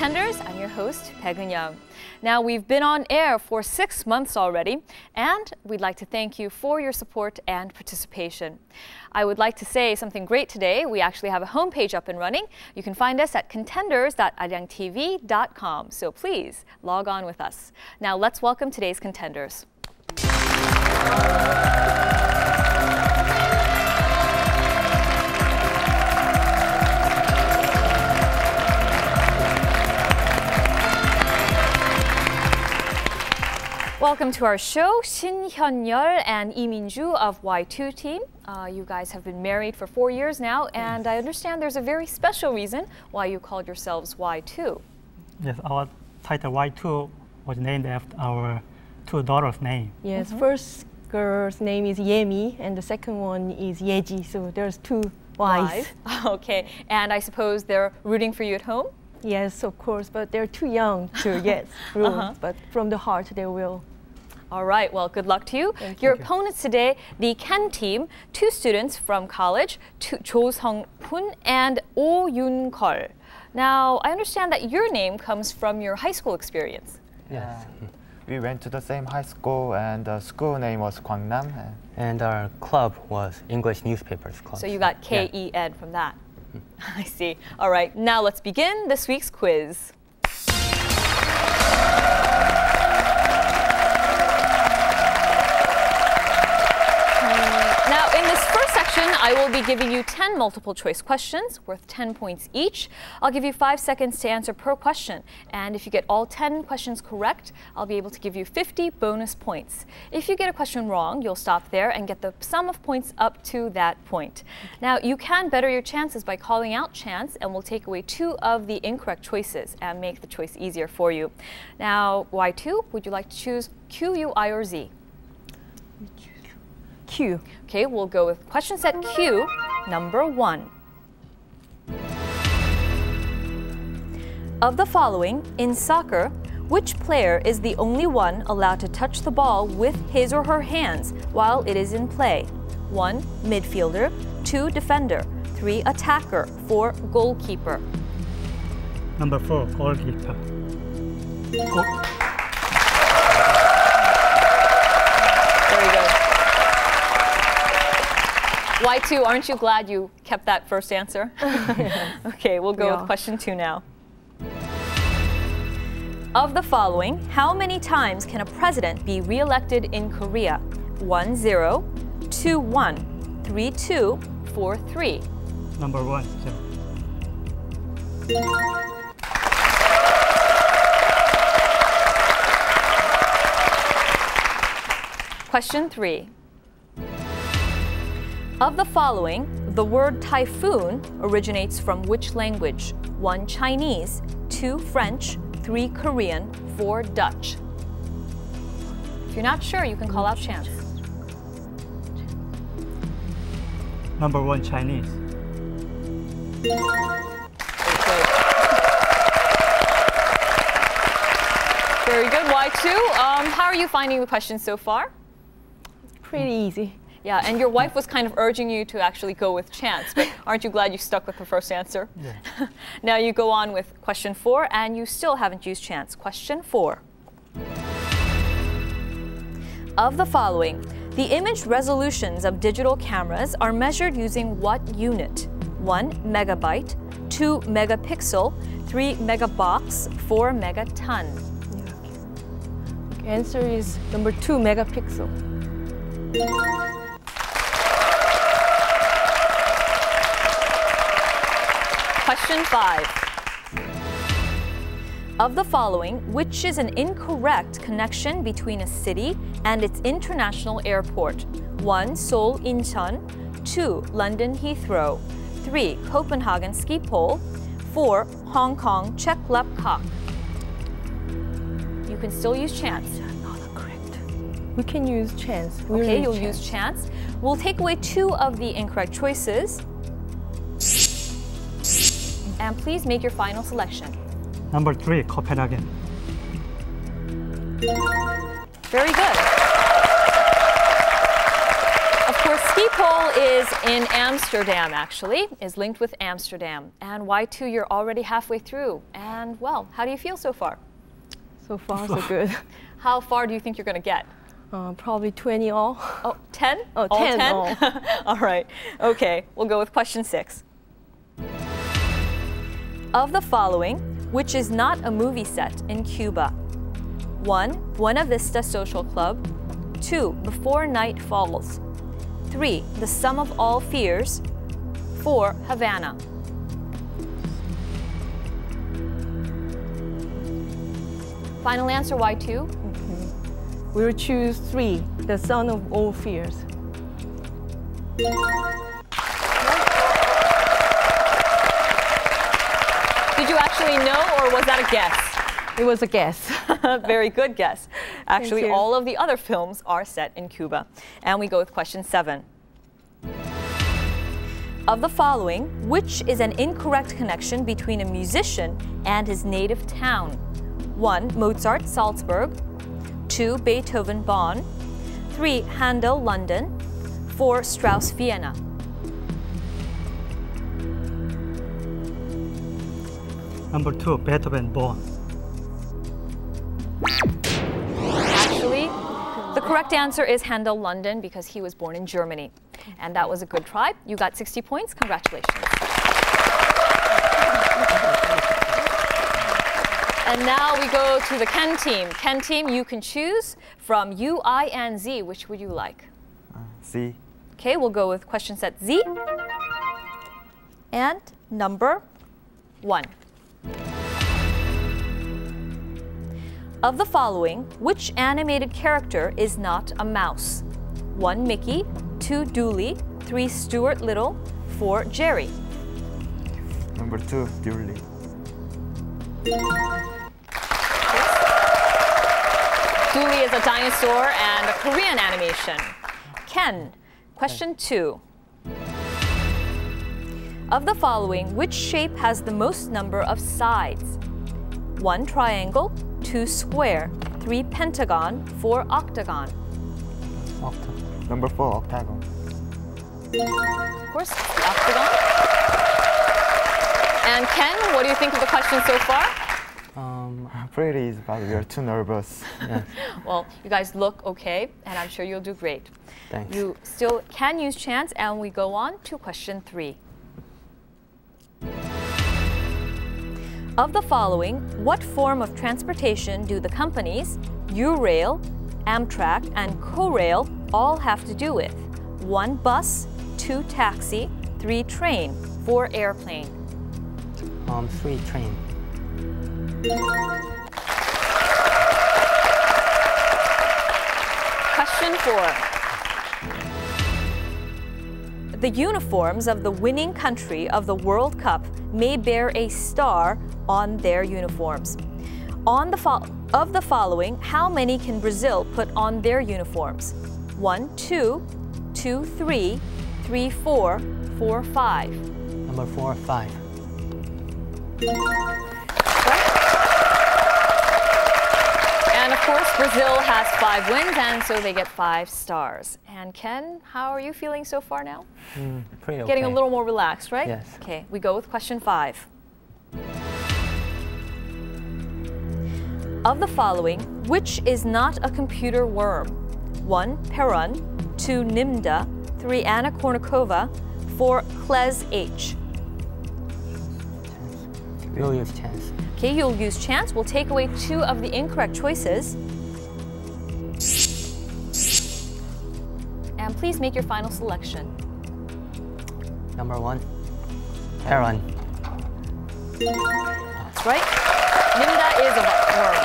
Contenders, I'm your host, Bae-geun. Now, we've been on air for 6 months already, and we'd like to thank you for your support and participation. I would like to say something great today. We actually have a homepage up and running. You can find us at contenders.arirangtv.com, so please log on with us. Now, let's welcome today's contenders. Welcome to our show, Shin Hyun-yeol and Lee Min-ju of Y2 team. You guys have been married for 4 years now, and I understand there's a very special reason why you called yourselves Y2. Yes, our title Y2 was named after our 2 daughters' name. Yes, first girl's name is Yemi, and the second one is Yeji, so there's 2 Ys. Okay, and I suppose they're rooting for you at home? Yes, of course, but they're too young to get root, but from the heart they will. All right, well, good luck to you. Thank Your you. opponents today, the Ken team, 2 students from college, Jo Sung-hoon and Oh Yoon-keol. Now, I understand that your name comes from your high school experience. Yes. We went to the same high school, and the school name was Gwangnam. And our club was English Newspapers Club. So you got K-E-N from that. I see. All right, now let's begin this week's quiz. Now, in this first section, I will be giving you 10 multiple choice questions worth 10 points each. I'll give you 5 seconds to answer per question. And if you get all 10 questions correct, I'll be able to give you 50 bonus points. If you get a question wrong, you'll stop there and get the sum of points up to that point. Now, you can better your chances by calling out chance, and we'll take away 2 of the incorrect choices and make the choice easier for you. Now, Y2, would you like to choose Q, U, I, or Z? Q. Okay, we'll go with question set Q, number 1. Of the following, in soccer, which player is the only one allowed to touch the ball with his or her hands while it is in play? 1. Midfielder, 2. Defender, 3. Attacker, 4. Goalkeeper. Number 4, goalkeeper. Very good. Y2, aren't you glad you kept that first answer? Okay, we'll go with question 2 now. Of the following, how many times can a president be re-elected in Korea? 1-0, 2-1, 3-2, 4-3. Number 1, 0. Question 3. Of the following, the word typhoon originates from which language? 1. Chinese, 2. French, 3. Korean, 4. Dutch. If you're not sure, you can call out chance. Number 1, Chinese. Very good, Y2. How are you finding the questions so far? Pretty easy. Yeah, and your wife was kind of urging you to actually go with chance, but aren't you glad you stuck with the first answer? Yeah. Now you go on with question 4, and you still haven't used chance. Question 4. Of the following, the image resolutions of digital cameras are measured using what unit? 1 megabyte, 2 megapixel, 3 megabox, 4 megaton. The answer is number 2 megapixel. Question 5. Of the following, which is an incorrect connection between a city and its international airport? 1. Seoul Incheon, 2. London Heathrow, 3. Copenhagen Schiphol, 4. Hong Kong Cheklapkak. You can still use chance. We can use chance. Okay, you'll use chance. We'll take away 2 of the incorrect choices. And please make your final selection. Number 3, Copenhagen. Very good. Of course, Schiphol is in Amsterdam, actually, is linked with Amsterdam. And Y2, you're already halfway through. And, well, how do you feel so far? So far, so good. How far do you think you're going to get? Probably 20 all. Oh, 10? Oh, all 10 10? all. All right. Okay, we'll go with question 6. Of the following, which is not a movie set in Cuba? 1. Buena Vista Social Club. 2. Before Night Falls. 3. The Sum of All Fears. 4. Havana. Final answer, Y2? We'll choose 3, the Son of All Fears. Did you actually know, or was that a guess? It was a guess. Very good guess. Actually, you. all of the other films are set in Cuba. And we go with question 7. Of the following, which is an incorrect connection between a musician and his native town? 1. Mozart, Salzburg. 2. Beethoven, Bonn. 3. Handel, London. 4. Strauss, Vienna. Number 2, Beethoven, Bonn. Actually, the correct answer is Handel, London, because he was born in Germany. And that was a good try. You got 60 points. Congratulations. And now we go to the Ken team. Ken team, you can choose from U, I, and Z. Which would you like? C. Okay, we'll go with question set Z. And number 1. Of the following, which animated character is not a mouse? 1. Mickey. 2. Dooley. 3. Stuart Little. 4. Jerry. Number 2, Dooley. Dooley is a dinosaur and a Korean animation. Ken, question 2. Of the following, which shape has the most number of sides? 1. Triangle. 2. Square. 3. Pentagon. 4. Octagon. Number 4, octagon. Of course, the octagon. And Ken, what do you think of the question so far? Pretty easy, but we are too nervous. Yeah, Well, you guys look okay, and I'm sure you'll do great. thanks. You still can use chance, and we go on to question 3. Of the following, what form of transportation do the companies U-Rail, Amtrak, and Co-Rail all have to do with? 1. Bus. 2. Taxi. 3. Train. 4. Airplane. 3. Train. Question 4. The uniforms of the winning country of the World Cup may bear a star on their uniforms. Of the following, how many can Brazil put on their uniforms? 1. 2. 2. 3. 3. 4. 4. 5. Number 4, 5. And of course, Brazil has 5 wins, and so they get 5 stars. And Ken, how are you feeling so far now? Pretty okay. Getting a little more relaxed, right? Yes. Okay, we go with question 5. Of the following, which is not a computer worm? 1. Perun. 2. Nimda. 3. Anna Kournikova. 4. Kles H. We'll use chance. Okay, you'll use chance. We'll take away 2 of the incorrect choices. And please make your final selection. Number 1, Heron. That's right. Nimda is a worm.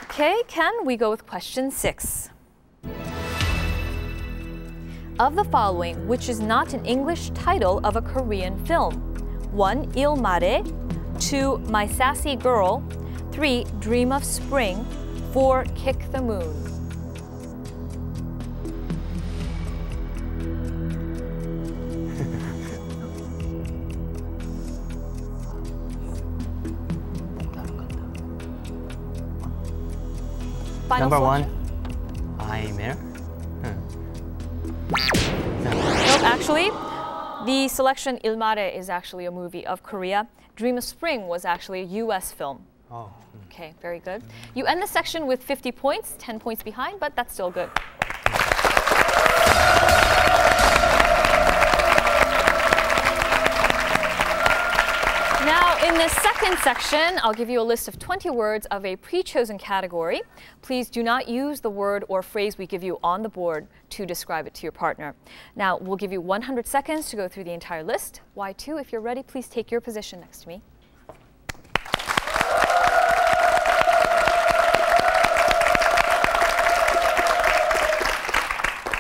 Okay, Ken, we go with question 6. Of the following, which is not an English title of a Korean film? 1. Il Mare. 2. My Sassy Girl. 3. Dream of Spring. 4. Kick the Moon. Final Number 1, selection? I'm Air. actually, the selection Ilmare is actually a movie of Korea. Dream of Spring was actually a US film. Oh. Okay, very good. You end the section with 50 points, 10 points behind, but that's still good. Now, in this second section, I'll give you a list of 20 words of a pre-chosen category. Please do not use the word or phrase we give you on the board to describe it to your partner. Now, we'll give you 100 seconds to go through the entire list. Y2, if you're ready, please take your position next to me.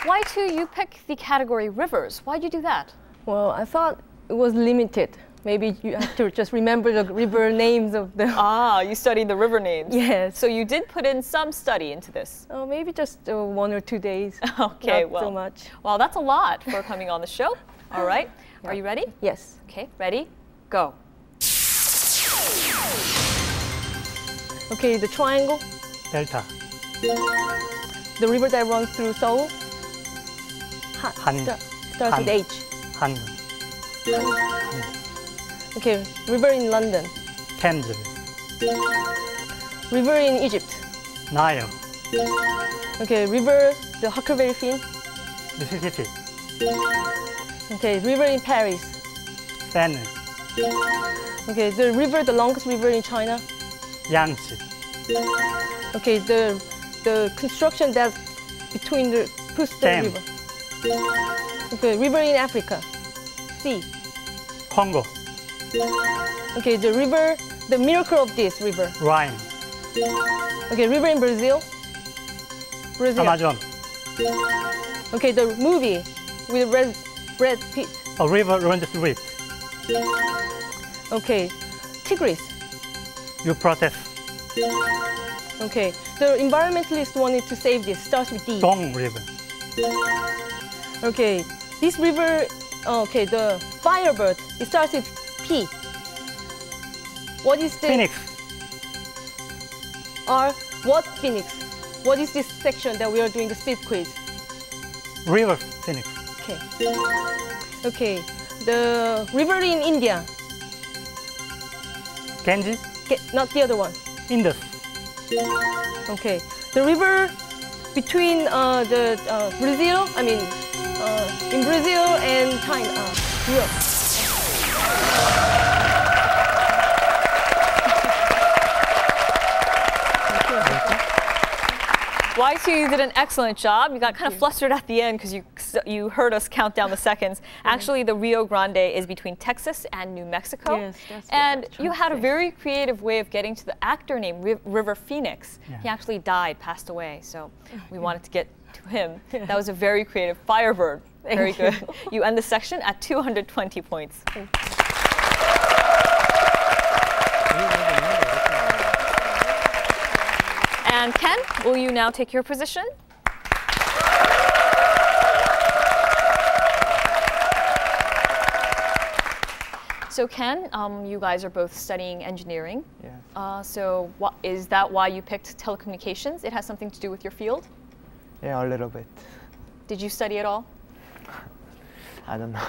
Y2, you pick the category rivers. Why'd you do that? Well, I thought it was limited. Maybe you have to just remember the river names of the... Ah, you studied the river names. Yes. So you did put in some study into this. Oh, maybe just 1 or 2 days. Okay, Not well. so much. Well, that's a lot for coming on the show. All right. Yeah. Are you ready? Yes. Okay, ready? Go. Okay, the triangle, Delta. the river that runs through Seoul. Han. Starts with Han. H. Han. Okay, river in London. Thames. River in Egypt. Nile. Okay, river, the Huckleberry Finn. Mississippi. Okay, river in Paris. Seine. Okay, the river, the longest river in China. Yangtze. Okay, the construction that's between the puts the Dam. river. Okay, river in Africa. Sea. Congo. Okay, the river, the miracle of this river. Rhine. Okay, river in Brazil. Brazil. Amazon. Okay, the movie with Brad Pitt. A river runs through it. Okay, Tigris. Euphrates. Okay, the environmentalists wanted to save this. Starts with D. Dong River. Okay, this river. Okay, the Firebird. It starts with P. What is the Phoenix. R? What Phoenix? What is this section that we are doing the speed quiz? River Phoenix. Okay. Okay, the river in India. Ganges. Not the other one. Indus. Okay, the river between Brazil. I mean, in Brazil and China, Europe. Y2, you did an excellent job. You got kind of flustered at the end because you heard us count down the seconds. Actually, the Rio Grande is between Texas and New Mexico. Yes, that's what and I was trying you to had a say. very creative way of getting to the actor named River Phoenix. Yeah. He actually died, passed away, so we wanted to get to him. That was a very creative Firebird. Very Thank good. You end the section at 220 points. And Ken, will you now take your position? So Ken, you guys are both studying engineering. Yeah. So is that why you picked telecommunications? It has something to do with your field? Yeah, a little bit. Did you study at all? I don't know.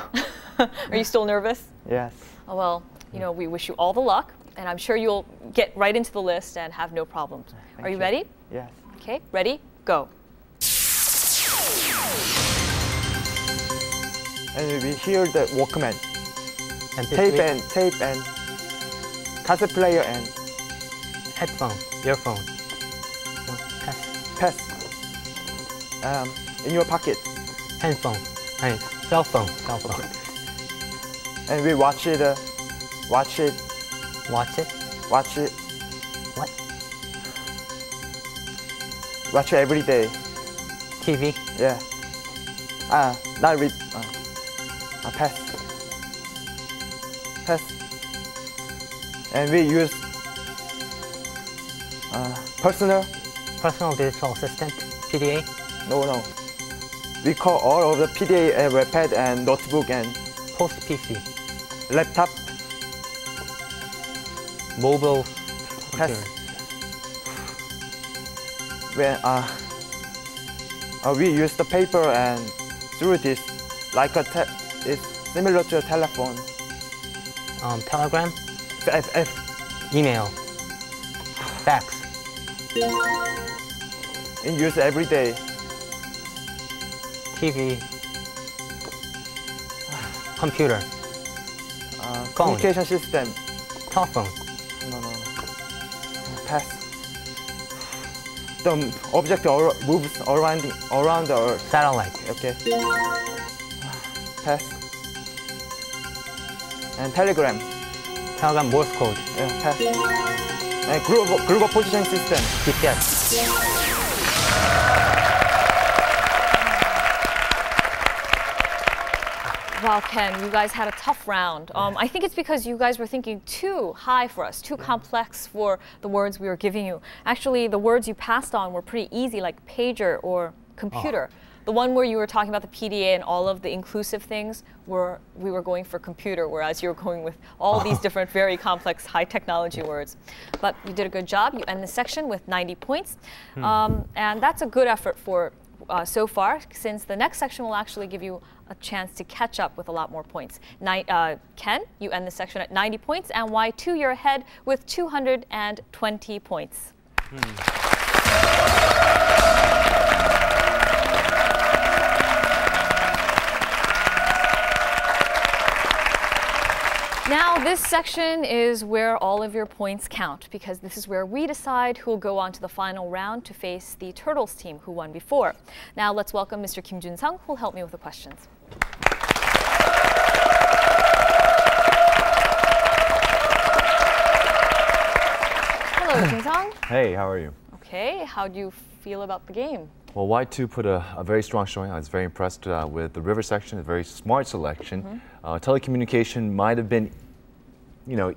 Are you still nervous? Yes. Oh, well, you know, we wish you all the luck, and I'm sure you'll get right into the list and have no problems. Thank Are you you. ready? Yes. Okay, ready? Go. And we hear the Walkman, MP3, tape and cassette player and headphone, earphone. No, pass. in your pocket. Handphone. Cell phone. And we watch it. Watch it. Watch it. What? Watch it every day. TV. Yeah. Not read. Pass. And we use personal. Personal digital assistant. PDA. No. We call all of the PDA, iPad, and notebook and Post PC. laptop. Mobile. Pass. computer. When we use the paper and through this like it's similar to a telephone. Telegram, email, fax, In use every day. TV, computer, phone, Communication system. telephone, No. Pass. The object moves around the Earth. satellite, Okay. Pass. And telegram. telegram, Morse code, Yeah, pass. And global position system. GPS. Wow, Ken, you guys had a tough round. I think it's because you guys were thinking too high for us, too complex for the words we were giving you. Actually, the words you passed on were pretty easy, like pager or computer. The one where you were talking about the PDA and all of the inclusive things, we were going for computer, whereas you were going with all these different, very complex, high technology words. But you did a good job. You end the section with 90 points. And that's a good effort for so far, since the next section will actually give you a chance to catch up with a lot more points. Ken, you end the section at 90 points, and Y2, you're ahead with 220 points. Now, this section is where all of your points count, because this is where we decide who will go on to the final round to face the Turtles team who won before. Now, let's welcome Mr. Kim Jun-sung, who will help me with the questions. Hello, Jun-sung. Hey, how are you? Okay, how do you feel about the game? Well, Y2 put a very strong showing. I was very impressed with the river section, a very smart selection. Telecommunication might have been,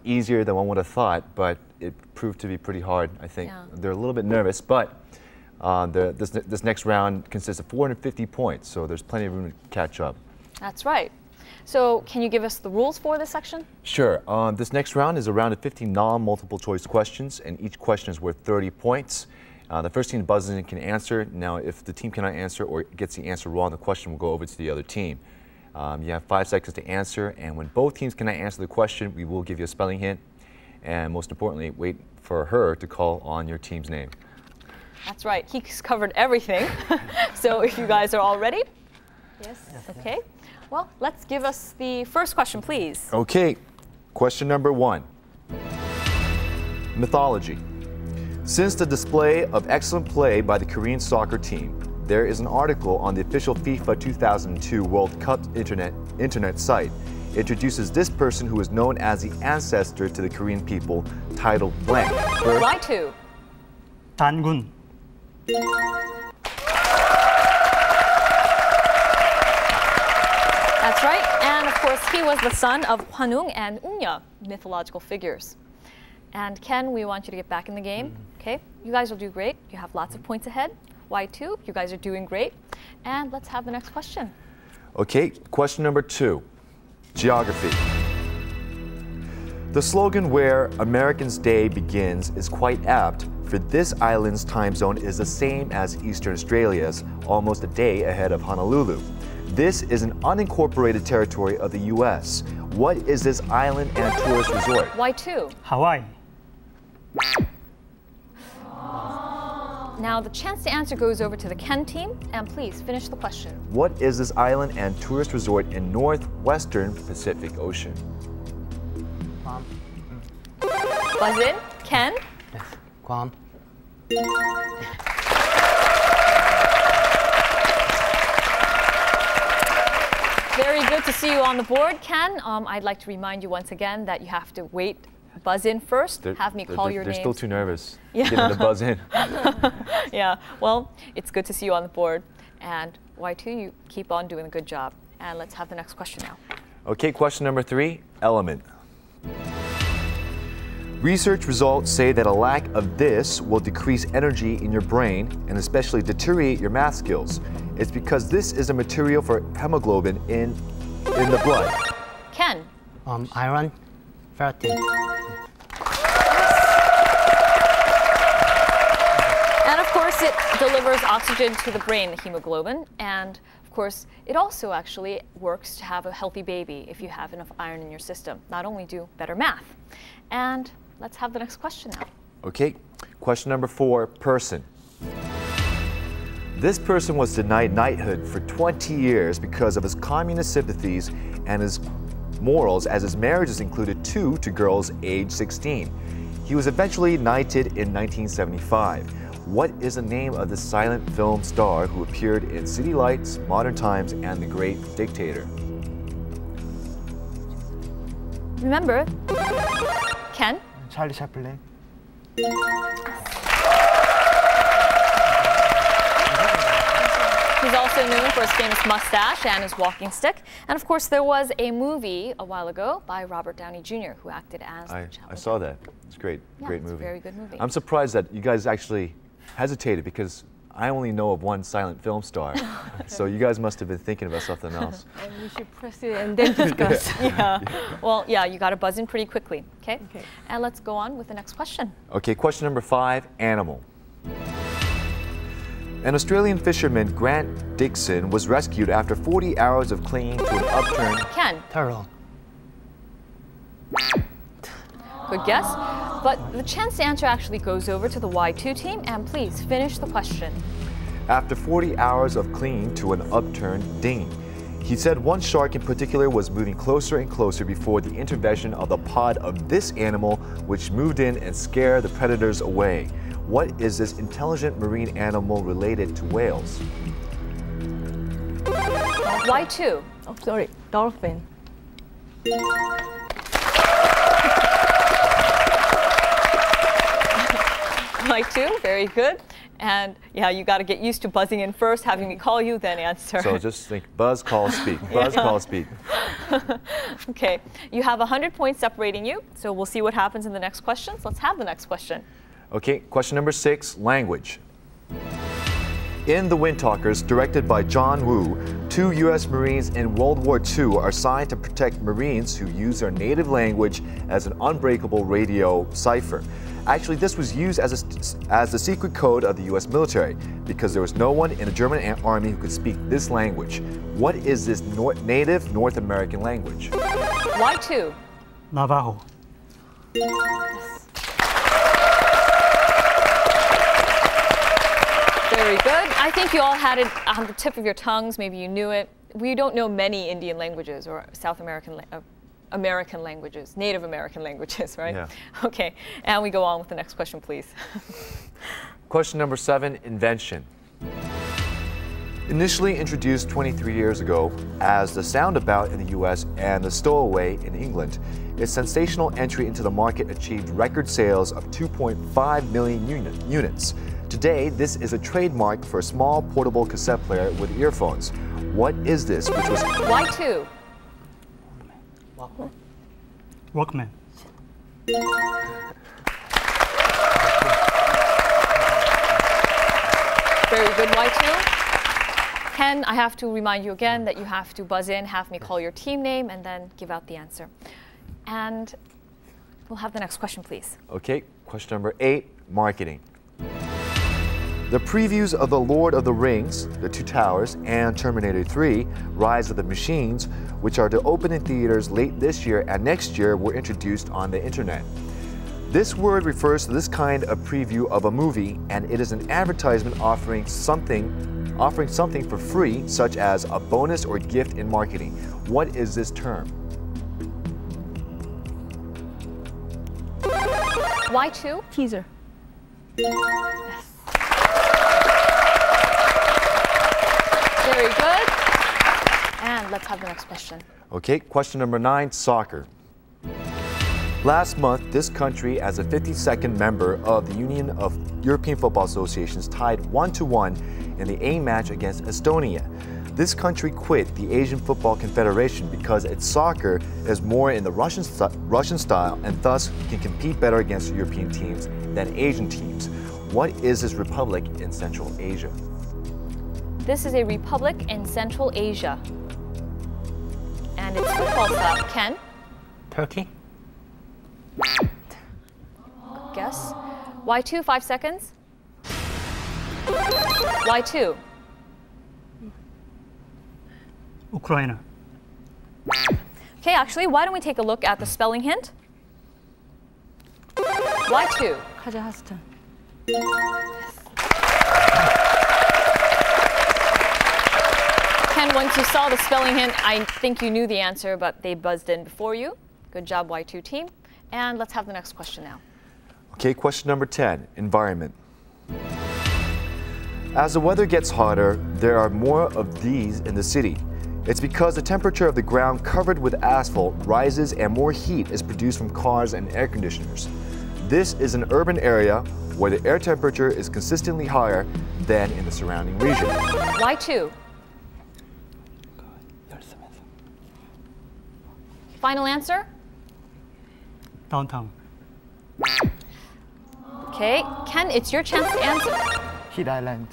easier than one would have thought, but it proved to be pretty hard, I think. Yeah. They're a little bit nervous, but this next round consists of 450 points, so there's plenty of room to catch up. That's right. So, can you give us the rules for this section? Sure. This next round is a round of 50 non-multiple choice questions, and each question is worth 30 points. The first team that buzzes in can answer. Now, if the team cannot answer or gets the answer wrong, the question will go over to the other team. You have 5 seconds to answer, and when both teams cannot answer the question, we will give you a spelling hint. And most importantly, wait for her to call on your team's name. That's right. He's covered everything. So if you guys are all ready? Yes. Okay. Well, let's give us the first question, please. Okay. Question number 1. Mythology. Since the display of excellent play by the Korean soccer team, there is an article on the official FIFA 2002 World Cup internet site. It introduces this person who is known as the ancestor to the Korean people, titled blank. Y2. 단군. That's right. And of course, he was the son of Hwanung and Ungya, mythological figures. And Ken, we want you to get back in the game. Okay, you guys will do great. You have lots of points ahead. Y2, you guys are doing great. And let's have the next question. Okay, question number 2. Geography. The slogan "Where Americans' Day begins" is quite apt, for this island's time zone is the same as Eastern Australia's, almost a day ahead of Honolulu. This is an unincorporated territory of the U.S. What is this island and tourist resort? Y2. 하와이. Now the chance to answer goes over to the Ken team, and please finish the question. What is this island and tourist resort in northwestern Pacific Ocean? Buzz in. Ken? Yes. Guam. Very good to see you on the board, Ken. I'd like to remind you once again that you have to wait, buzz in first, have me call your They're names. still too nervous. Yeah. Get them to buzz in. Yeah, well, it's good to see you on the board. And Y2, you keep on doing a good job. And let's have the next question now. Okay, question number 3, element. Research results say that a lack of this will decrease energy in your brain and especially deteriorate your math skills. It's because this is a material for hemoglobin in the blood. Ken? Iron, ferritin. And of course, it delivers oxygen to the brain, the hemoglobin. And Of course, it also actually works to have a healthy baby if you have enough iron in your system. Not only do better math. And let's have the next question now. Okay, question number 4, person. This person was denied knighthood for 20 years because of his communist sympathies and his morals, as his marriages included 2 to girls aged 16. He was eventually knighted in 1975. What is the name of the silent film star who appeared in City Lights, Modern Times, and The Great Dictator? Remember, Ken? 찰리 채플린. He's also known for his famous mustache and his walking stick. And of course, there was a movie a while ago by Robert Downey Jr. who acted as the child. I saw that. It's great. Yeah, Great it's movie. a very good movie. I'm surprised that you guys actually hesitated because I only know of one silent film star. So you guys must have been thinking about something else. And we should press it and then discuss. Yeah. Well, yeah, you got to buzz in pretty quickly. Okay? Okay. And let's go on with the next question. Okay, question number 5, animal. An Australian fisherman, Grant Dixon, was rescued after 40 hours of clinging to an upturned... Ken, Turtle. good guess. But the chance to answer actually goes over to the Y2 team. And please finish the question. After 40 hours of clinging to an upturned dinghy. He said one shark in particular was moving closer and closer before the intervention of the pod of this animal, which moved in and scared the predators away. What is this intelligent marine animal related to whales? Y2. Oh, sorry, dolphin. Y2, very good. And yeah, you got to get used to buzzing in first, having me call you, then answer. So just think buzz, call, speak. Buzz, call, speak. Okay, you have 100 points separating you, so we'll see what happens in the next questions. Let's have the next question. Okay, question number 6, language. In The Windtalkers, directed by John Woo, 2 U.S. Marines in World War II are assigned to protect Marines who use their native language as an unbreakable radio cipher. Actually, this was used as the secret code of the U.S. military because there was no one in the German army who could speak this language. What is this native North American language? Y2. Navajo. Very good. I think you all had it on the tip of your tongues. Maybe you knew it. We don't know many Indian languages or South American American languages, Native American languages, right? Yeah. Okay, and we go on with the next question, please. Question number 7, invention. Initially introduced 23 years ago as the Soundabout in the US and the Stowaway in England, its sensational entry into the market achieved record sales of 2.5 million units. Today, this is a trademark for a small portable cassette player with earphones. What is this, which was... Y2. Walkman. Very good, Y2. Ken, I have to remind you again that you have to buzz in, have me call your team name, and then give out the answer. And we'll have the next question, please. Okay, question number 8, marketing. The previews of The Lord of the Rings, The Two Towers, and Terminator 3, Rise of the Machines, which are to open in theaters late this year and next year, were introduced on the internet. This word refers to this kind of preview of a movie, and it is an advertisement offering something for free, such as a bonus or gift in marketing. What is this term? Y2. Teaser. Yes. Very good. And let's have the next question. Okay, question number 9, soccer. Last month, this country, as a 52nd member of the Union of European Football Associations, tied 1-1 in the A match against Estonia. This country quit the Asian Football Confederation because its soccer is more in the Russian style and thus can compete better against European teams than Asian teams. What is this republic in Central Asia? This is a republic in Central Asia. And it's football style. Ken? Turkey. Guess. Y2, 5 seconds. Y2. Ukraine. Okay, actually, why don't we take a look at the spelling hint? Y2. Kazakhstan. Ken, once you saw the spelling hint, I think you knew the answer, but they buzzed in before you. Good job, Y2 team. And let's have the next question now. Okay, question number 10, environment. As the weather gets hotter, there are more of these in the city. It's because the temperature of the ground covered with asphalt rises and more heat is produced from cars and air conditioners. This is an urban area where the air temperature is consistently higher than in the surrounding region. Y2. Final answer? Downtown. Okay, Ken, it's your chance to answer. Heat Island.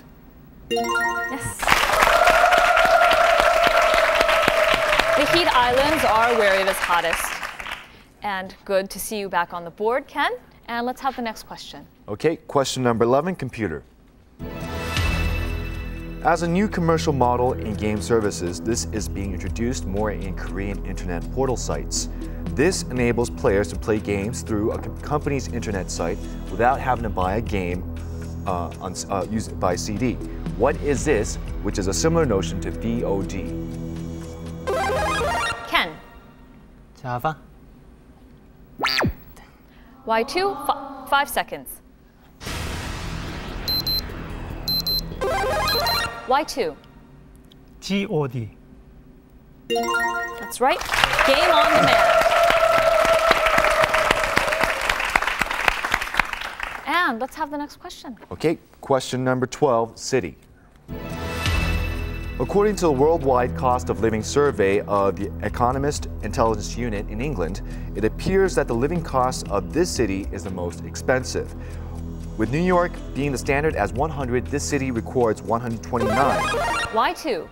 Yes. The heat islands are where it is hottest. And good to see you back on the board, Ken. And let's have the next question. Okay, question number 11, computer. As a new commercial model in game services, this is being introduced more in Korean internet portal sites. This enables players to play games through a company's internet site without having to buy a game by CD. What is this, which is a similar notion to VOD? Ken. Java. Y2, 5 seconds. Y2. GOD. That's right. Game on demand. And let's have the next question. Okay, question number 12, city. According to the Worldwide Cost of Living Survey of the Economist Intelligence Unit in England, it appears that the living cost of this city is the most expensive. With New York being the standard as 100, this city records 129. Y2.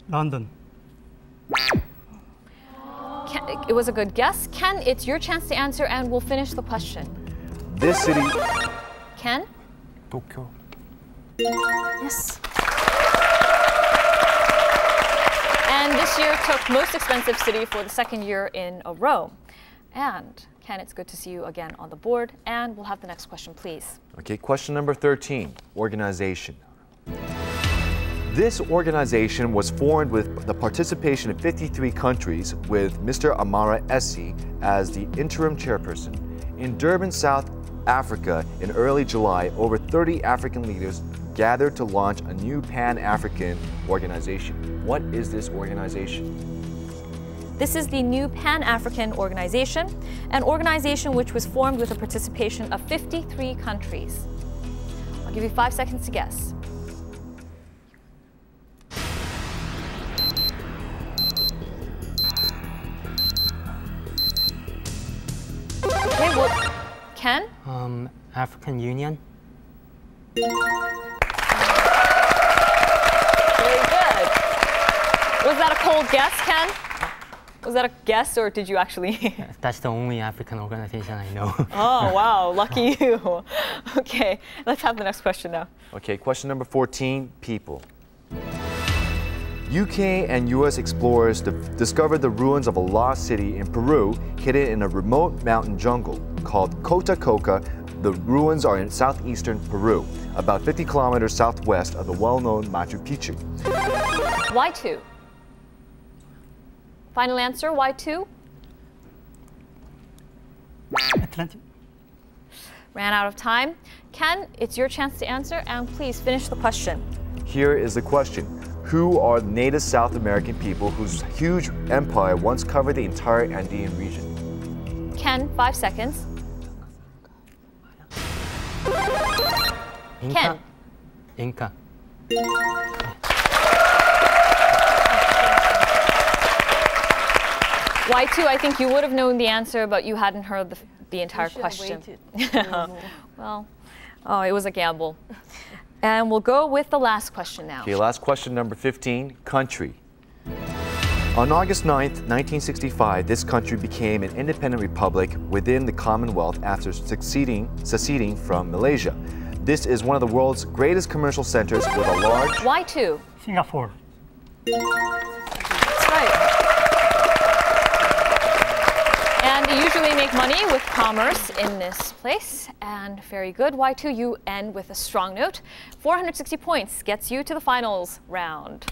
London. Ken, it was a good guess. Ken, it's your chance to answer and we'll finish the question. This city... Ken? Tokyo. Yes. And this year took most expensive city for the second year in a row. And Ken, it's good to see you again on the board. And we'll have the next question, please. Okay, question number 13, organization. This organization was formed with the participation of 53 countries with Mr. Amara Essi as the interim chairperson. In Durban, South Africa in early July, over 30 African leaders gathered to launch a new Pan-African organization. What is this organization? This is the new Pan-African organization, an organization which was formed with the participation of 53 countries. I'll give you 5 seconds to guess. Okay, well, Ken? African Union. Very good. Was that a cold guess, Ken? Was that a guess, or did you actually? That's the only African organization I know. Oh, wow, lucky you. Okay, let's have the next question now. Okay, question number 14, people. UK and US explorers discovered the ruins of a lost city in Peru hidden in a remote mountain jungle called Cota Coca. The ruins are in southeastern Peru, about 50 kilometers southwest of the well-known Machu Picchu. Y2. Final answer, Y2? Atlantic. Ran out of time. Ken, it's your chance to answer, and please finish the question. Here is the question. Who are the native South American people whose huge empire once covered the entire Andean region? Ken, 5 seconds. Inca. Ken. Inca. Y2, I think you would have known the answer, but you hadn't heard the entire question. Well, oh, it was a gamble. And we'll go with the last question now. Okay, last question, number 15, country. On August 9th, 1965, this country became an independent republic within the Commonwealth after seceding from Malaysia. This is one of the world's greatest commercial centers with a large... Y2. Singapore. right. And you usually make money with commerce in this place. And very good. Y2, you end with a strong note. 460 points gets you to the finals round.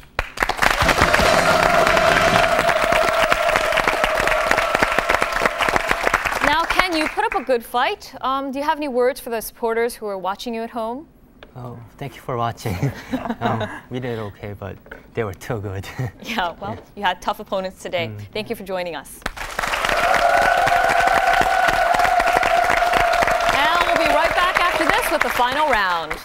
Now, Ken, you put up a good fight. Do you have any words for the supporters who are watching you at home? Oh, thank you for watching. We did okay, but they were too good. Yeah, well, you had tough opponents today. Thank you for joining us. And we'll be right back after this with the final round.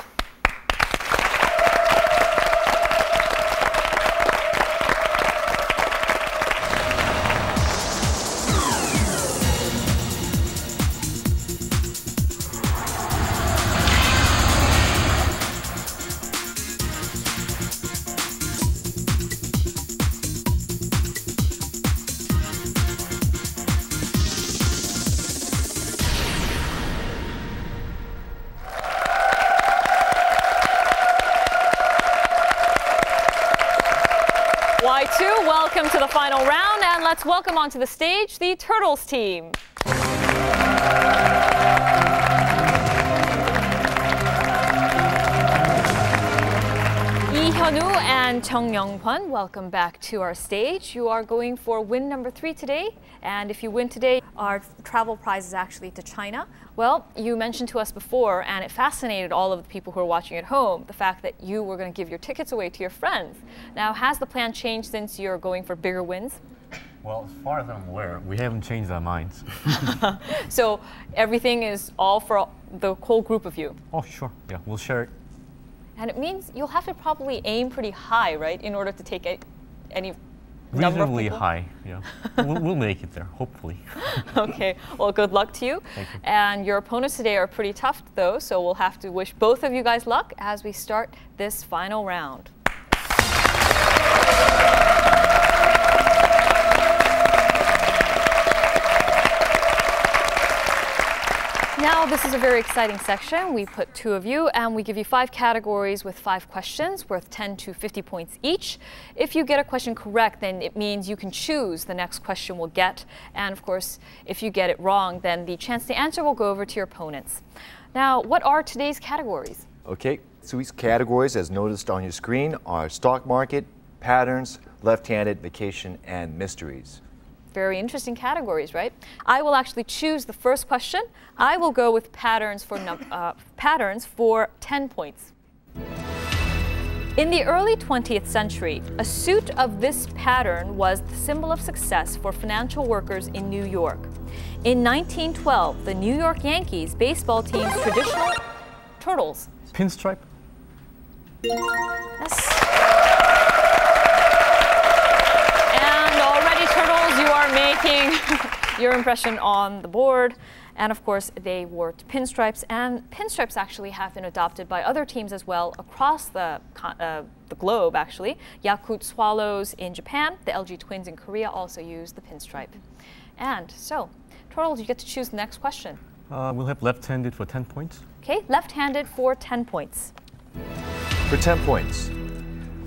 Y2, welcome to the final round, and let's welcome onto the stage the Turtles team. Lee-Hyunwoo and Chung Young-Kwon, welcome back to our stage. You are going for win number 3 today, and if you win today, our travel prize is actually to China. Well, you mentioned to us before, and it fascinated all of the people who are watching at home, the fact that you were going to give your tickets away to your friends. Now, has the plan changed since you're going for bigger wins? Well, as far as I'm aware, we haven't changed our minds. So everything is all for the whole group of you? Oh, sure. Yeah, we'll share it. And it means you'll have to probably aim pretty high, right, in order to take any number of Reasonably people? high, yeah. we'll make it there, hopefully. Okay, well, good luck to you. Thank you. And your opponents today are pretty tough, though, so we'll have to wish both of you guys luck as we start this final round. Now, this is a very exciting section. We put 2 of you, and we give you 5 categories with 5 questions worth 10 to 50 points each. If you get a question correct, then it means you can choose the next question we'll get. And of course, if you get it wrong, then the chance to answer will go over to your opponents. Now, what are today's categories? Okay, so these categories, as noticed on your screen, are stock market, patterns, left-handed, vacation, and mysteries. Very interesting categories, right? I will actually choose the first question. I will go with patterns for 10 points. In the early 20th century, a suit of this pattern was the symbol of success for financial workers in New York. In 1912, the New York Yankees baseball team's traditional turtles. Pinstripe? Yes. Turtles, you are making your impression on the board. And of course, they wore pinstripes. And pinstripes actually have been adopted by other teams as well across the globe, actually. Yakult Swallows in Japan, the LG Twins in Korea also use the pinstripe. And so, Turtles, you get to choose the next question. We'll have left-handed for 10 points. Okay, left-handed for 10 points. For 10 points.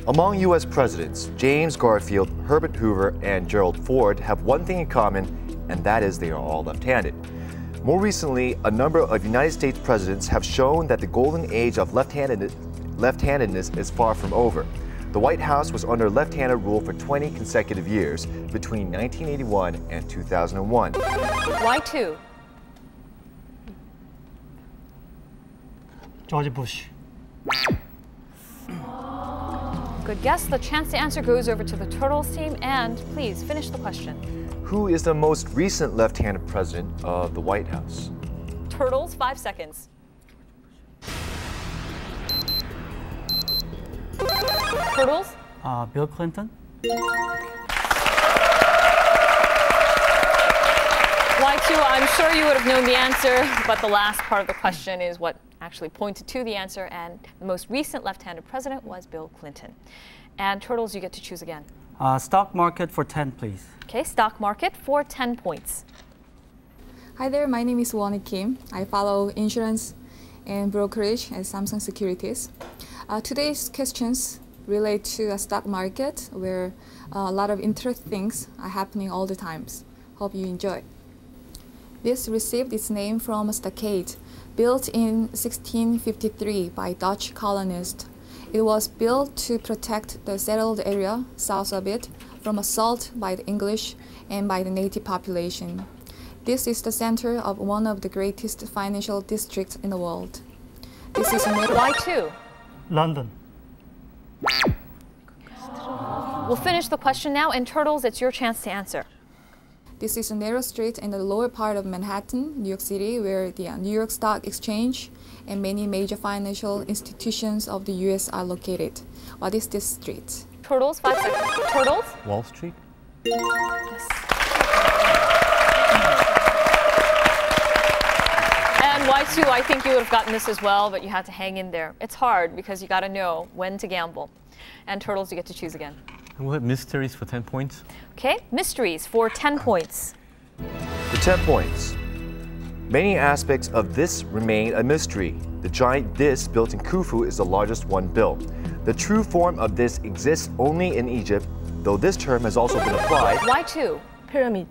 Among U.S. presidents, James Garfield, Herbert Hoover, and Gerald Ford have one thing in common, and that is they are all left-handed. More recently, a number of United States presidents have shown that the golden age of left-handedness is far from over. The White House was under left-handed rule for 20 consecutive years between 1981 and 2001. Y2. George Bush. Good guess. The chance to answer goes over to the Turtles team. And please finish the question. Who is the most recent left-handed president of the White House? Turtles, 5 seconds. Turtles? Bill Clinton. Y2, I'm sure you would have known the answer, but the last part of the question is what actually pointed to the answer, and the most recent left-handed president was Bill Clinton. And Turtles, you get to choose again. Stock market for 10, please. Okay, stock market for 10 points. Hi there, my name is Wonnie Kim. I follow insurance and brokerage at Samsung Securities. Today's questions relate to a stock market where a lot of interesting things are happening all the times. Hope you enjoy. This received its name from a stockade built in 1653 by Dutch colonists. It was built to protect the settled area south of it from assault by the English and by the native population. This is the center of one of the greatest financial districts in the world. This is Why 2? London. We'll finish the question now, and Turtles, it's your chance to answer. This is a narrow street in the lower part of Manhattan, New York City, where the New York Stock Exchange and many major financial institutions of the U.S. are located. What is this street? Turtles, 5 seconds. Turtles? Wall Street? Yes. And Y2, I think you would have gotten this as well, but you had to hang in there. It's hard because you got to know when to gamble. And Turtles, you get to choose again. And we'll have mysteries for 10 points. Okay, mysteries for 10 points. For 10 points. Many aspects of this remain a mystery. The giant disc built in Khufu is the largest one built. The true form of this exists only in Egypt, though this term has also been applied. Y2? Pyramid.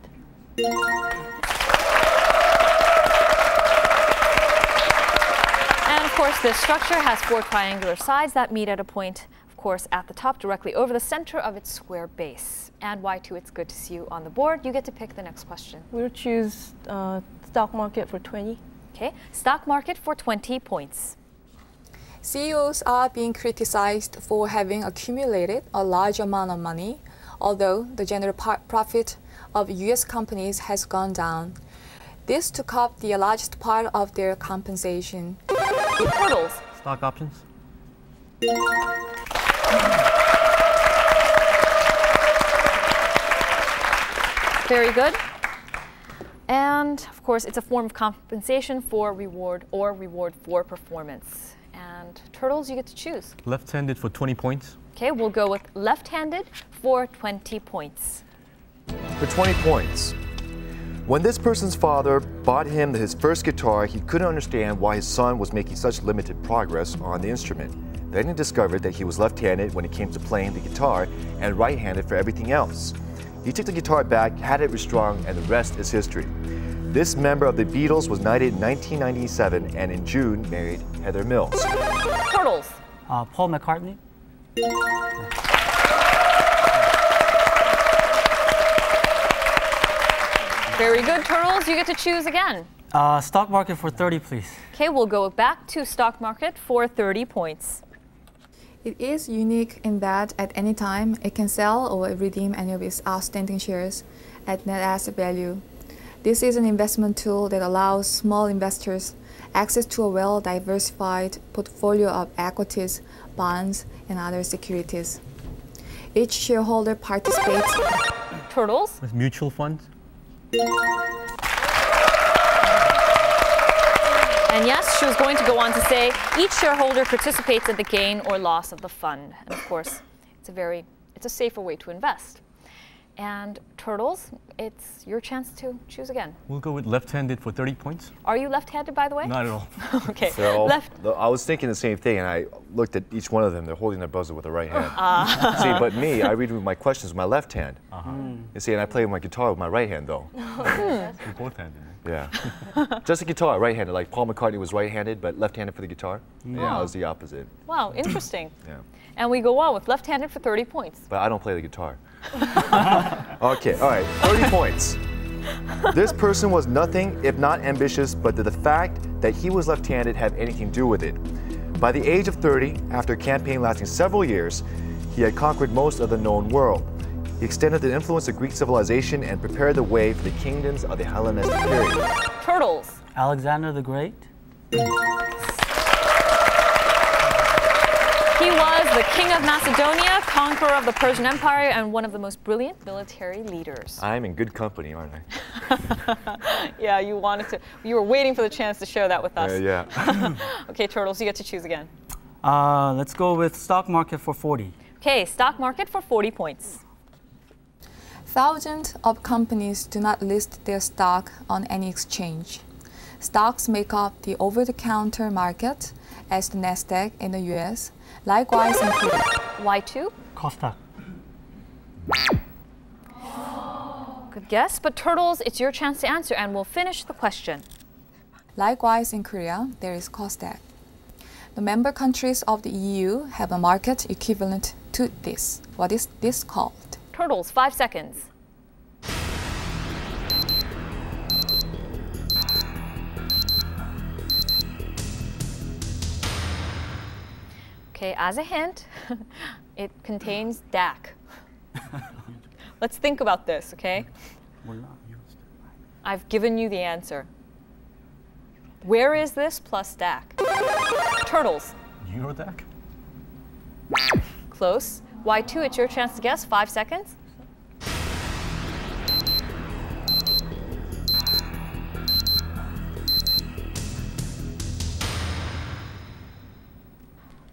And of course, this structure has 4 triangular sides that meet at a point, of course, at the top, directly over the center of its square base. And Y2, it's good to see you on the board. You get to pick the next question. We'll choose stock market for 20. Okay, stock market for 20 points. CEOs are being criticized for having accumulated a large amount of money, although the general profit of U.S. companies has gone down. This took up the largest part of their compensation. Turtles? Stock options? Very good. And of course, it's a form of compensation for reward or reward for performance. And Turtles, you get to choose. Left-handed for 20 points. Okay, we'll go with left-handed for 20 points. For 20 points. When this person's father bought him his first guitar, he couldn't understand why his son was making such limited progress on the instrument. Then he discovered that he was left-handed when it came to playing the guitar and right-handed for everything else. He took the guitar back, had it restrung, and the rest is history. This member of the Beatles was knighted in 1997 and in June married Heather Mills. Turtles? Paul McCartney. Very good, Turtles. You get to choose again. Stock market for 30, please. Okay, we'll go back to stock market for 30 points. It is unique in that at any time it can sell or redeem any of its outstanding shares at net asset value. This is an investment tool that allows small investors access to a well-diversified portfolio of equities, bonds, and other securities. Each shareholder participates. Turtles? With mutual funds? And yes, she was going to go on to say each shareholder participates in the gain or loss of the fund. And of course, it's a safer way to invest. And Turtles, it's your chance to choose again. We'll go with left-handed for 30 points. Are you left-handed, by the way? Not at all. Okay. So, Left. I was thinking the same thing, and I looked at each one of them. They're holding their buzzer with the right hand. See, but me, I read my questions with my left hand. You see, and I play my guitar with my right hand, though. We're both-handed. Yeah. Just a guitar, right-handed. Like Paul McCartney was right-handed, but left-handed for the guitar. Yeah, I was the opposite. Wow, interesting. Yeah. And we go on with left-handed for 30 points. But I don't play the guitar. Okay, all right, 30 points. This person was nothing if not ambitious, but did the fact that he was left-handed have anything to do with it? By the age of 30, after a campaign lasting several years, he had conquered most of the known world. He extended the influence of Greek civilization and prepared the way for the kingdoms of the Hellenistic period. Turtles. Alexander the Great. He was the king of Macedonia, conqueror of the Persian Empire, and one of the most brilliant military leaders. I'm in good company, aren't I? Yeah, you were waiting for the chance to share that with us. Yeah. Okay, Turtles, you get to choose again. Let's go with stock market for 40. Okay, stock market for 40 points. Thousands of companies do not list their stock on any exchange. Stocks make up the over-the-counter market as the Nasdaq in the US. Likewise in Korea. Y2? Costa. Good guess, but Turtles, it's your chance to answer and we'll finish the question. Likewise in Korea, there is Kosdaq. The member countries of the EU have a market equivalent to this. What is this called? Turtles, 5 seconds. Okay, as a hint, it contains DAC. Let's think about this, okay? I've given you the answer. Where is this plus DAC? Turtles. Eurodac? Close. Y2, it's your chance to guess. 5 seconds.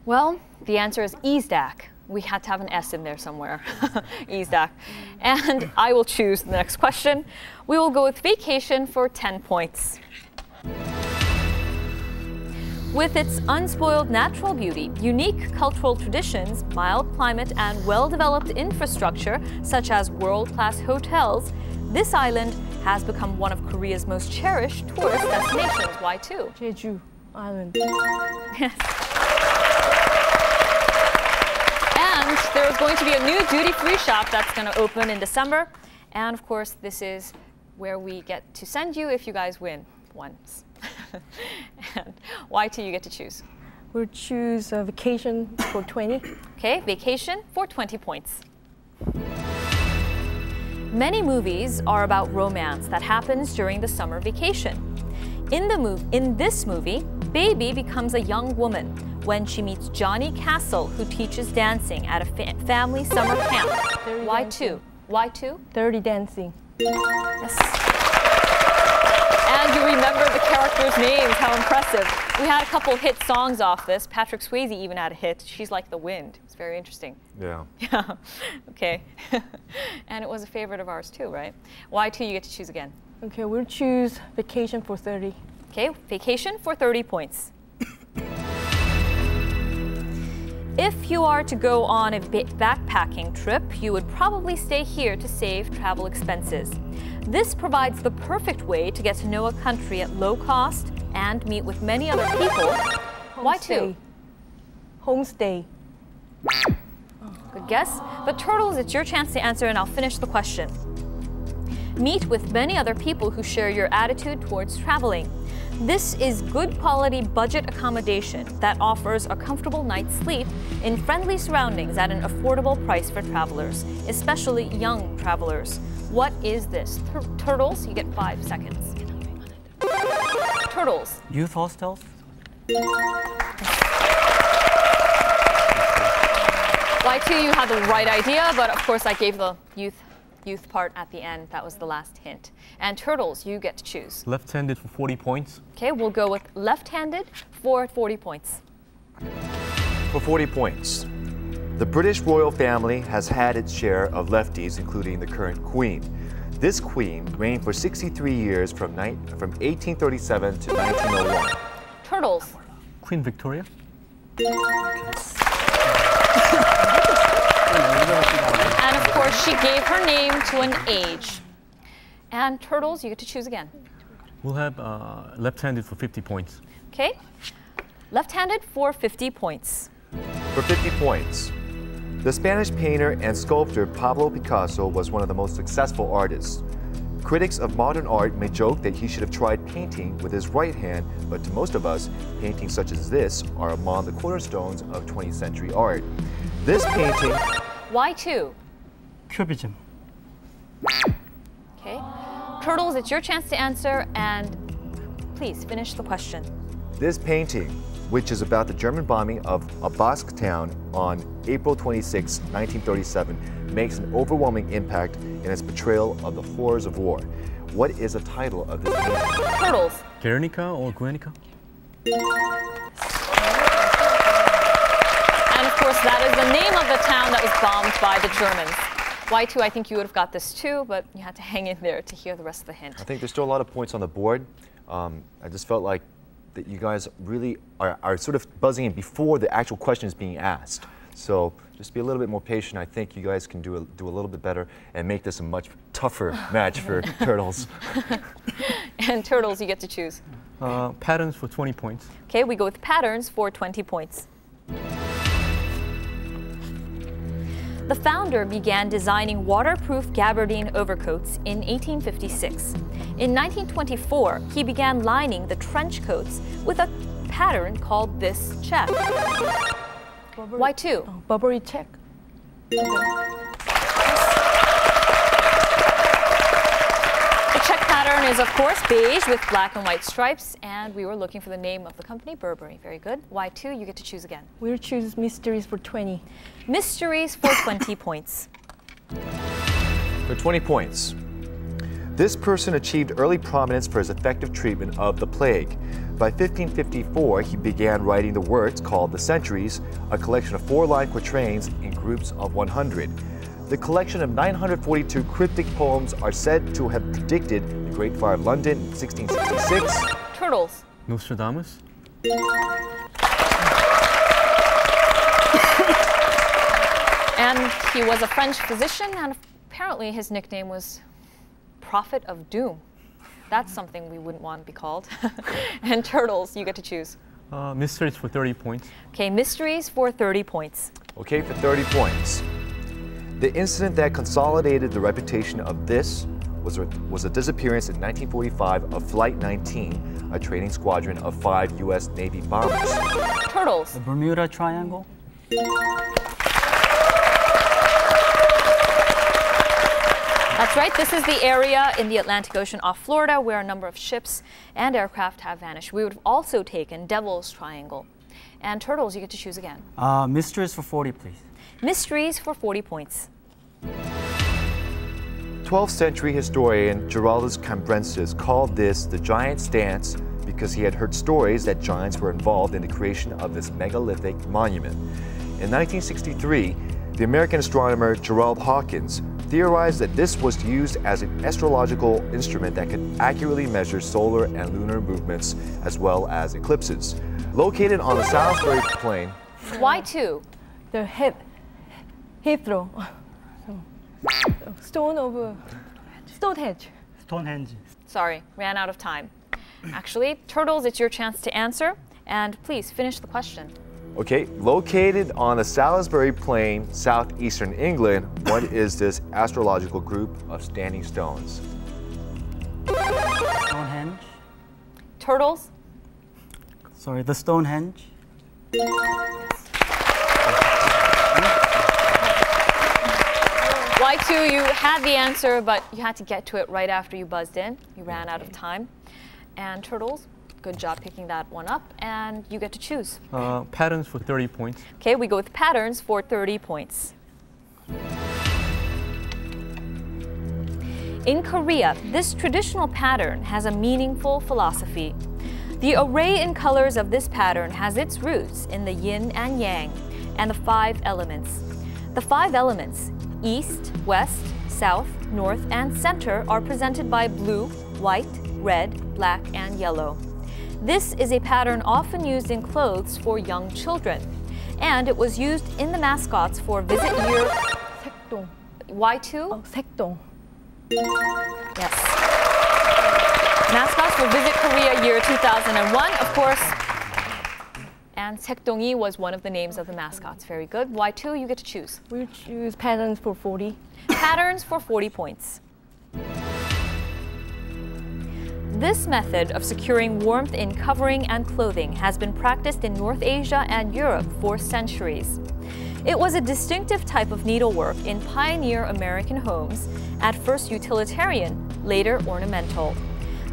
Well, the answer is EASDAC. We had to have an S in there somewhere. EASDAC. And I will choose the next question. We will go with vacation for 10 points. With its unspoiled natural beauty, unique cultural traditions, mild climate, and well-developed infrastructure, such as world-class hotels, this island has become one of Korea's most cherished tourist destinations. Y2? Jeju Island. Yes. And there is going to be a new duty-free shop that's going to open in December. And of course, this is where we get to send you if you guys win once. And Y2, you get to choose. We'll choose a vacation for 20. Okay, vacation for 20 points. Many movies are about romance that happens during the summer vacation. In this movie, Baby becomes a young woman when she meets Johnny Castle, who teaches dancing at a family summer camp. Y2. Y2? Dirty Dancing. Yes. And you remember the characters' names. How impressive. We had a couple hit songs off this. Patrick Swayze even had a hit. She's Like the Wind. It's very interesting. Yeah. Yeah. Okay. And it was a favorite of ours too, right? Y2, you get to choose again. Okay, we'll choose vacation for 30. Okay, vacation for 30 points. If you are to go on a backpacking trip, you would probably stay here to save travel expenses. This provides the perfect way to get to know a country at low cost and meet with many other people. Y2? Homestay. Good guess. But Turtles, it's your chance to answer and I'll finish the question. Meet with many other people who share your attitude towards traveling. This is good quality budget accommodation that offers a comfortable night's sleep in friendly surroundings at an affordable price for travelers, especially young travelers. What is this? Turtles, you get 5 seconds. Turtles. Youth hostels? Y2, you had the right idea, but of course I gave the youth part at the end. That was the last hint. And Turtles, you get to choose. Left-handed for 40 points. Okay, we'll go with left-handed for 40 points. For 40 points. The British royal family has had its share of lefties, including the current queen. This queen reigned for 63 years from 1837 to 1901. Turtles. Queen Victoria. And of course, she gave her name to an age. And Turtles, you get to choose again. We'll have left-handed for 50 points. Okay. Left-handed for 50 points. For 50 points. The Spanish painter and sculptor Pablo Picasso was one of the most successful artists. Critics of modern art may joke that he should have tried painting with his right hand, but to most of us, paintings such as this are among the cornerstones of 20th century art. This painting... Y2. Cubism. Okay. Turtles, it's your chance to answer, and please finish the question. This painting, which is about the German bombing of a Basque town on April 26, 1937, makes an overwhelming impact in its portrayal of the horrors of war. What is the title of this painting? Turtles. Guernica or Guernica? And of course, that is the name of the town that was bombed by the Germans. Y2, I think you would have got this too, but you had to hang in there to hear the rest of the hint. I think there's still a lot of points on the board. I just felt like that you guys really are sort of buzzing in before the actual question is being asked. So just be a little bit more patient. I think you guys can do a little bit better and make this a much tougher match for Turtles. And Turtles, you get to choose. Patterns for 20 points. Okay, we go with patterns for 20 points. The founder began designing waterproof gabardine overcoats in 1856. In 1924, he began lining the trench coats with a pattern called this check. Why two? Burberry check. The check pattern is, of course, beige with black and white stripes, and we were looking for the name of the company, Burberry. Very good. Why two? You get to choose again. We'll choose mysteries for 20. Mysteries for 20 points. For 20 points. This person achieved early prominence for his effective treatment of the plague. By 1554, he began writing the works called The Centuries, a collection of 4-line quatrains in groups of 100. The collection of 942 cryptic poems are said to have predicted the Great Fire of London in 1666. Turtles. Nostradamus. And he was a French physician, and apparently his nickname was Prophet of Doom. That's something we wouldn't want to be called. And Turtles, you get to choose. Mysteries for 30 points. Okay, mysteries for 30 points. Okay, for 30 points. The incident that consolidated the reputation of this was a disappearance in 1945 of Flight 19, a training squadron of 5 U.S. Navy bombers. Turtles. The Bermuda Triangle. That's right, this is the area in the Atlantic Ocean off Florida where a number of ships and aircraft have vanished. We would have also taken Devil's Triangle. And Turtles, you get to choose again. Mysteries for 40, please. Mysteries for 40 points. 12th century historian Giraldus Cambrensis called this the Giant's Dance because he had heard stories that giants were involved in the creation of this megalithic monument. In 1963, the American astronomer Gerald Hawkins theorized that this was used as an astrological instrument that could accurately measure solar and lunar movements as well as eclipses. Located on the Salisbury Plain. Why two? The Heathrow. Stonehenge. Stonehenge. Sorry, ran out of time. Actually, Turtles, it's your chance to answer. And please finish the question. Okay, located on the Salisbury Plain, southeastern England, what is this astrological group of standing stones? Stonehenge. Turtles. Sorry, the Stonehenge. Why two? You had the answer, but you had to get to it right after you buzzed in. You ran out of time. And Turtles, good job picking that one up, and you get to choose. Patterns for 30 points. Okay, we go with patterns for 30 points. In Korea, this traditional pattern has a meaningful philosophy. The array in colors of this pattern has its roots in the yin and yang and the 5 elements. The 5 elements, east, west, south, north, and center, are presented by blue, white, red, black, and yellow. This is a pattern often used in clothes for young children, and it was used in the mascots for visit year. 색동. Y2? 색동. Yes. Mascots for Visit Korea year 2001, of course. And Sekdongi was one of the names of the mascots. Very good. Y2, you get to choose. We'll choose patterns for 40. Patterns for 40 points. This method of securing warmth in covering and clothing has been practiced in North Asia and Europe for centuries. It was a distinctive type of needlework in pioneer American homes, at first utilitarian, later ornamental.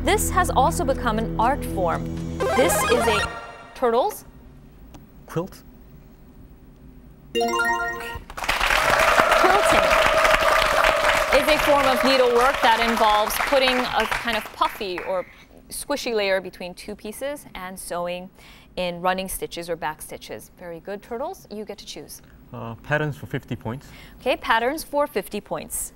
This has also become an art form. This is a... Turtles? Quilt. Quilting is a form of needlework that involves putting a kind of puffy or squishy layer between 2 pieces and sewing in running stitches or back stitches. Very good, Turtles. You get to choose. Patterns for 50 points. Okay, patterns for 50 points.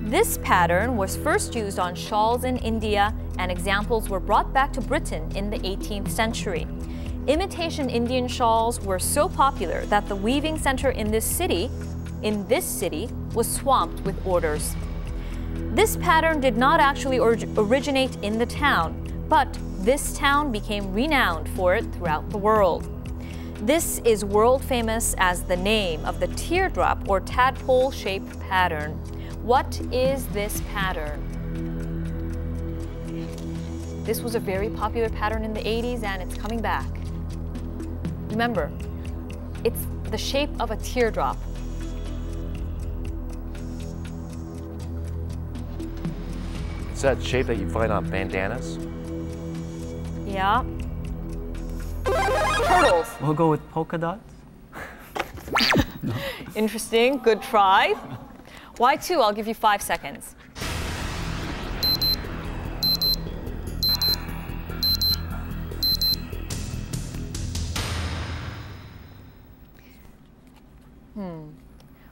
This pattern was first used on shawls in India, and examples were brought back to Britain in the 18th century. Imitation Indian shawls were so popular that the weaving center in this city was swamped with orders. This pattern did not actually originate in the town, but this town became renowned for it throughout the world. This is world famous as the name of the teardrop or tadpole-shaped pattern. What is this pattern? This was a very popular pattern in the 80s and it's coming back. Remember, it's the shape of a teardrop. It's that shape that you find on bandanas. Yeah. Turtles. We'll go with polka dots. Interesting, good try. Y2, I'll give you 5 seconds.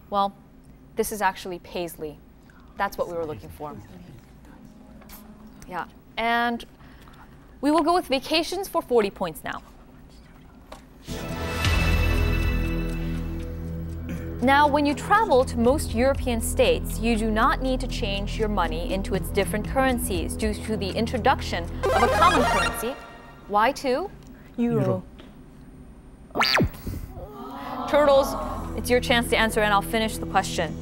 Well, this is actually paisley. That's what we were looking for. Yeah, and we will go with vacations for 40 points now. Now, when you travel to most European states, you do not need to change your money into its different currencies due to the introduction of a common currency. Y2? Euro. Turtles, it's your chance to answer and I'll finish the question.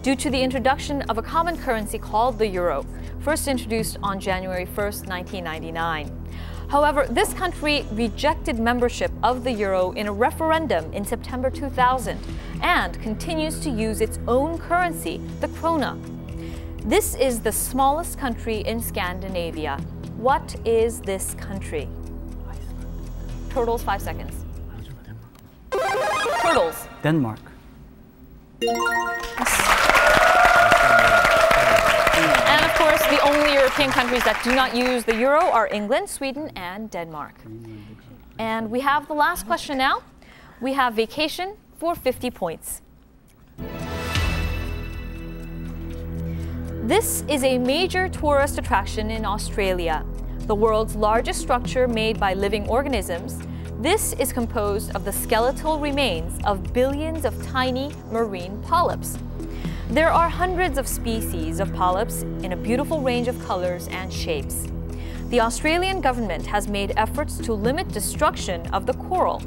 Due to the introduction of a common currency called the euro, first introduced on January 1st, 1999. However, this country rejected membership of the euro in a referendum in September 2000 and continues to use its own currency, the krona. This is the smallest country in Scandinavia. What is this country? Turtles, 5 seconds. Turtles. Denmark. And of course, the only European countries that do not use the euro are England, Sweden, and Denmark. And we have the last question now. We have vacation for 50 points. This is a major tourist attraction in Australia, the world's largest structure made by living organisms. This is composed of the skeletal remains of billions of tiny marine polyps. There are hundreds of species of polyps in a beautiful range of colors and shapes. The Australian government has made efforts to limit destruction of the coral.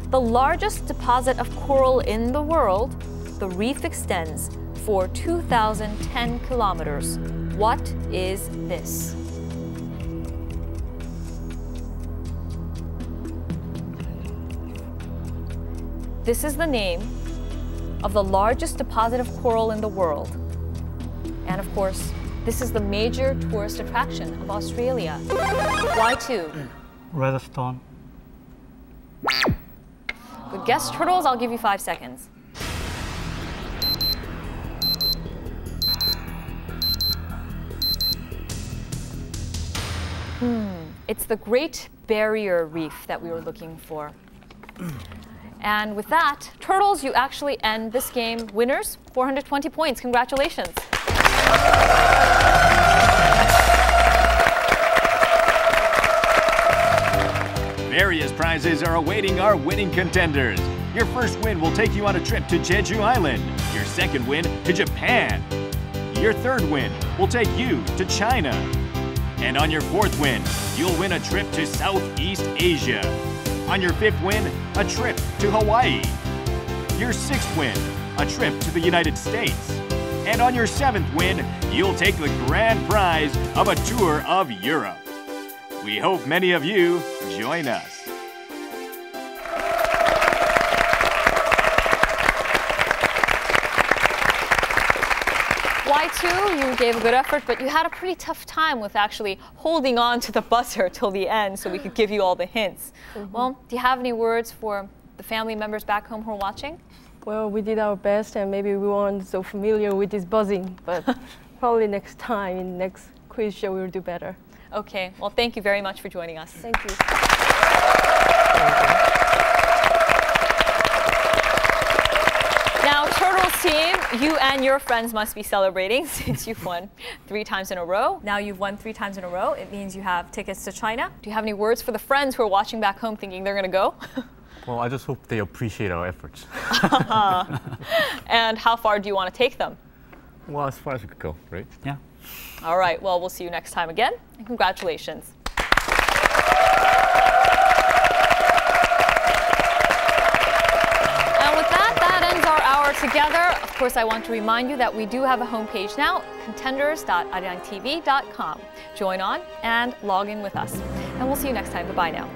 The largest deposit of coral in the world, the reef extends for 2,010 kilometers. What is this? This is the name of the largest deposit of coral in the world. And of course, this is the major tourist attraction of Australia. Y2. Redstone. Good guess, Turtles. I'll give you 5 seconds. It's the Great Barrier Reef that we were looking for. And with that, Turtles, you actually end this game winners, 420 points. Congratulations. Various prizes are awaiting our winning contenders. Your first win will take you on a trip to Jeju Island. Your second win to Japan. Your third win will take you to China. And on your fourth win, you'll win a trip to Southeast Asia. On your fifth win, a trip to Hawaii. Your sixth win, a trip to the United States. And on your seventh win, you'll take the grand prize of a tour of Europe. We hope many of you join us. Y2, you gave a good effort, but you had a pretty tough time with actually holding on to the buzzer till the end so we could give you all the hints. Well, do you have any words for the family members back home who are watching? Well, we did our best and maybe we weren't so familiar with this buzzing, but probably next time, in next quiz show, we'll do better. Okay, well, thank you very much for joining us. Thank you. Now, Turtles team, you and your friends must be celebrating since you've won 3 times in a row. Now you've won 3 times in a row. It means you have tickets to China. Do you have any words for the friends who are watching back home thinking they're going to go? Well, I just hope they appreciate our efforts. And how far do you want to take them? Well, as far as we could go, right? Yeah. All right, well, we'll see you next time again, and congratulations. And with that, that ends our hour together. Of course, I want to remind you that we do have a homepage now, contenders.arirangtv.com. Join on and log in with us. And we'll see you next time. Bye-bye now.